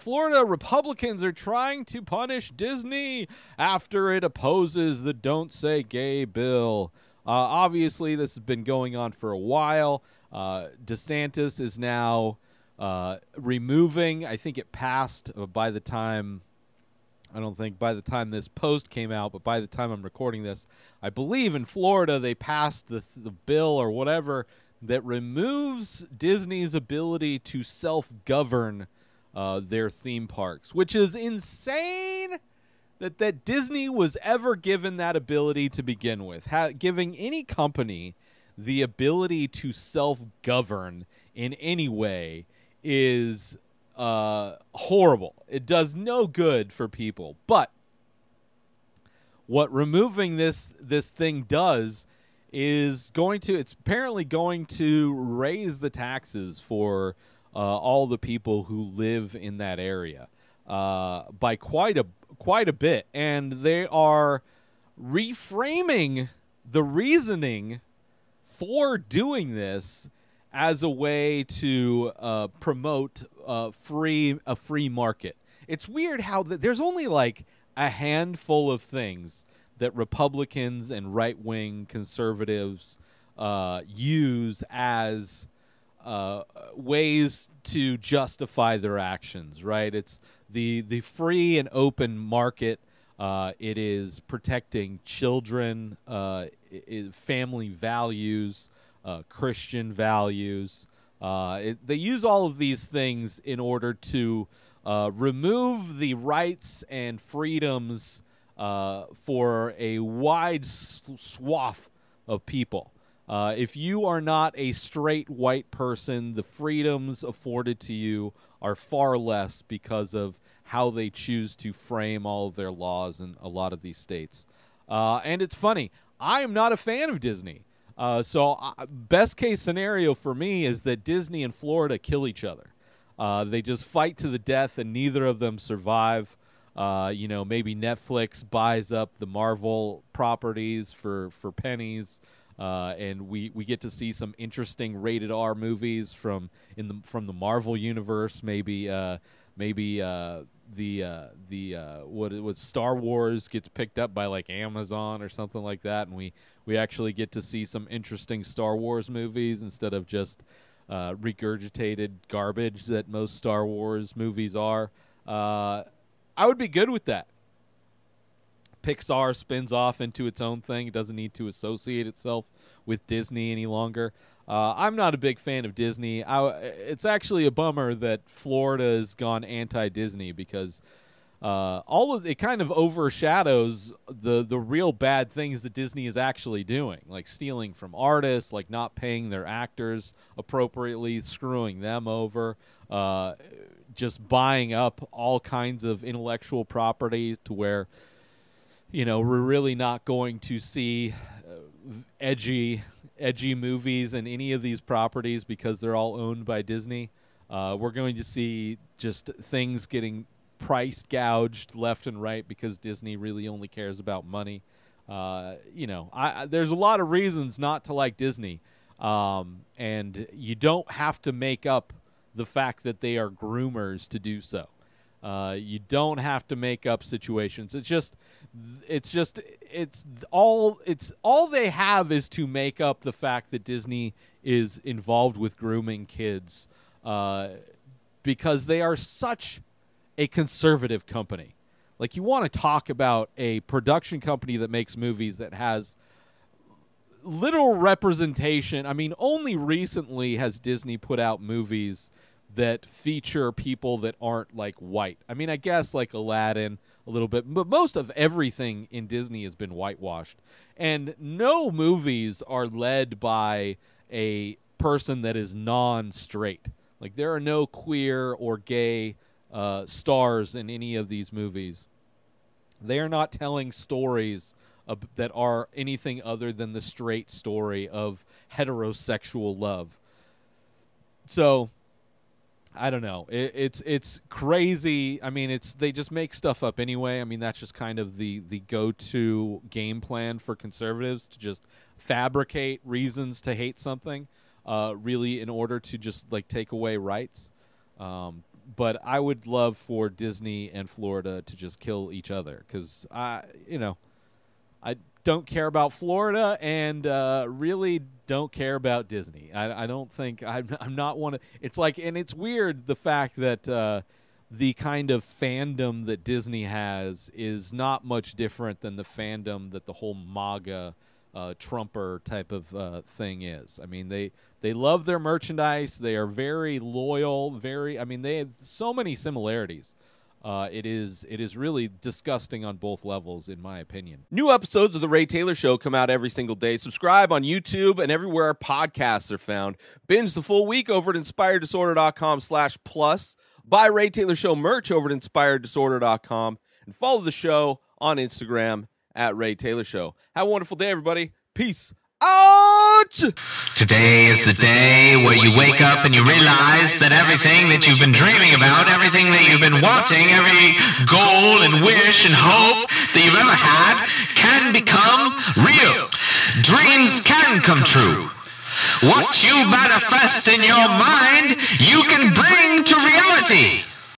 Florida Republicans are trying to punish Disney after it opposes the Don't Say Gay bill. Obviously, this has been going on for a while. DeSantis is now removing, I think it passed by the time, I don't think by the time this post came out, but by the time I'm recording this, I believe in Florida they passed the bill or whatever that removes Disney's ability to self-govern their theme parks, which is insane that Disney was ever given that ability to begin with. Giving any company the ability to self-govern in any way is horrible. It does no good for people. But what removing this thing does is it's apparently going to raise the taxes for all the people who live in that area by quite a bit, and they are reframing the reasoning for doing this as a way to promote a free market. It's weird how there's only like a handful of things that Republicans and right-wing conservatives use as ways to justify their actions, right? It's the free and open market. It is protecting children, family values, Christian values. They use all of these things in order to remove the rights and freedoms for a wide swath of people. If you are not a straight white person, the freedoms afforded to you are far less because of how they choose to frame all of their laws in a lot of these states. And it's funny, I am not a fan of Disney. So best case scenario for me is that Disney and Florida kill each other. They just fight to the death and neither of them survive. Maybe Netflix buys up the Marvel properties for pennies. And we get to see some interesting rated R movies from the Marvel universe. Maybe what it was, Star Wars gets picked up by like Amazon or something like that, and we actually get to see some interesting Star Wars movies instead of just regurgitated garbage that most Star Wars movies are. I would be good with that. Pixar spins off into its own thing. It doesn't need to associate itself with Disney any longer. I'm not a big fan of Disney. It's actually a bummer that Florida has gone anti-Disney because it kind of overshadows the real bad things that Disney is actually doing, like stealing from artists, like not paying their actors appropriately, screwing them over, just buying up all kinds of intellectual property to where we're really not going to see edgy movies in any of these properties because they're all owned by Disney. We're going to see just things getting price gouged left and right because Disney really only cares about money. There's a lot of reasons not to like Disney, and you don't have to make up the fact that they are groomers to do so. You don't have to make up situations. It's all they have is to make up the fact that Disney is involved with grooming kids, because they are such a conservative company. Like, you want to talk about a production company that makes movies that has little representation. I mean, only recently has Disney put out movies that feature people that aren't like white. I mean, I guess like Aladdin a little bit, but most of everything in Disney has been whitewashed. And no movies are led by a person that is non-straight. Like, there are no queer or gay stars in any of these movies. They are not telling stories that are anything other than the straight story of heterosexual love. So I don't know. It's crazy. I mean, they just make stuff up anyway. I mean, that's just kind of the go-to game plan for conservatives, to just fabricate reasons to hate something, really, in order to just like take away rights. But I would love for Disney and Florida to just kill each other because I don't care about Florida and really don't care about Disney. I don't think I'm not one of. It's like, and it's weird the fact that the kind of fandom that Disney has is not much different than the fandom that the whole MAGA Trumper type of thing is. I mean, they love their merchandise. They are very loyal. They have so many similarities. It is really disgusting on both levels, in my opinion. New episodes of The Ray Taylor Show come out every single day. Subscribe on YouTube and everywhere our podcasts are found. Binge the full week over at InspiredDisorder.com/plus. Buy Ray Taylor Show merch over at InspiredDisorder.com. And follow the show on Instagram at Ray Taylor Show. Have a wonderful day, everybody. Peace out! Today is the day where you wake up and you realize that everything that you've been dreaming about, everything that you've been wanting, every goal and wish and hope that you've ever had can become real. Dreams can come true. What you manifest in your mind, you can bring to reality.